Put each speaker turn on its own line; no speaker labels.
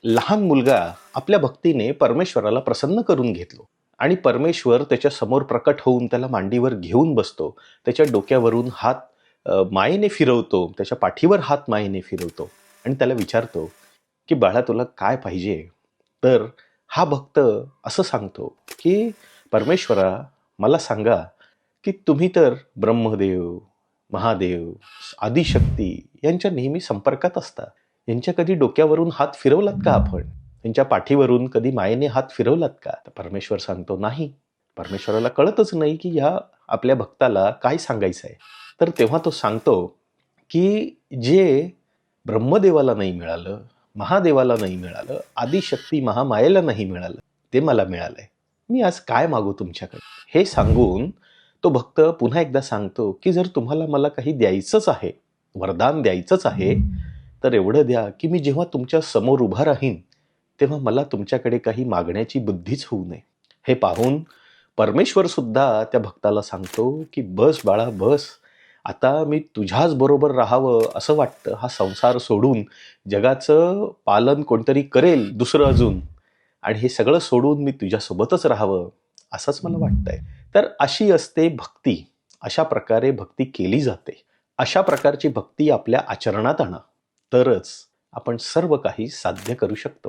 लहान मुलगा आपल्या भक्तीने परमेश्वराला प्रसन्न करून घेतलो आणि परमेश्वर त्याच्या समोर प्रकट होऊन त्याला मांडीवर घेऊन बसतो. त्याच्या डोक्यावरून हात मायेने फिरवतो, त्याच्या पाठीवर हात मायेने फिरवतो आणि त्याला विचारतो की बाळा तुला काय पाहिजे. तर हा भक्त असं सांगतो की परमेश्वरा मला सांगा की तुम्ही तर ब्रह्मदेव, महादेव, आदिशक्ती यांच्या नेहमी संपर्कात असता. यांच्या कधी डोक्यावरून हात फिरवलात का आपण? यांच्या पाठीवरून कधी मायेने हात फिरवलात का? तर परमेश्वर सांगतो नाही. परमेश्वराला कळतच नाही की या आपल्या भक्ताला काय सांगायचं आहे. तर तेव्हा तो सांगतो की जे ब्रह्मदेवाला नाही मिळालं, महादेवाला नाही मिळालं, आदिशक्ती महामायेला नाही मिळालं, ते मला मिळालंय. मी आज काय मागू तुमच्याकडे? हे सांगून तो भक्त पुन्हा एकदा सांगतो की जर तुम्हाला मला काही द्यायचंच आहे, वरदान द्यायचंच आहे, तर एवढं द्या की मी जेव्हा तुमच्या समोर उभा राहीन तेव्हा मला तुमच्याकडे काही मागण्याची बुद्धीच होऊ नये. हे पाहून परमेश्वर सुद्धा त्या भक्ताला सांगतो की बस बाळा बस, आता मी तुझ्याच बरोबर राहावं असं वाटतं. हा संसार सोडून जगाचं पालन कोणतरी करेल दुसरं अजून, आणि हे सगळं सोडून मी तुझ्यासोबतच राहावं असंच मला वाटतंय. तर अशी असते भक्ती. अशा प्रकारे भक्ती केली जाते. अशा प्रकारची भक्ती आपल्या आचरणात आणा, तरच आपण सर्व काही साध्य करू शकतो.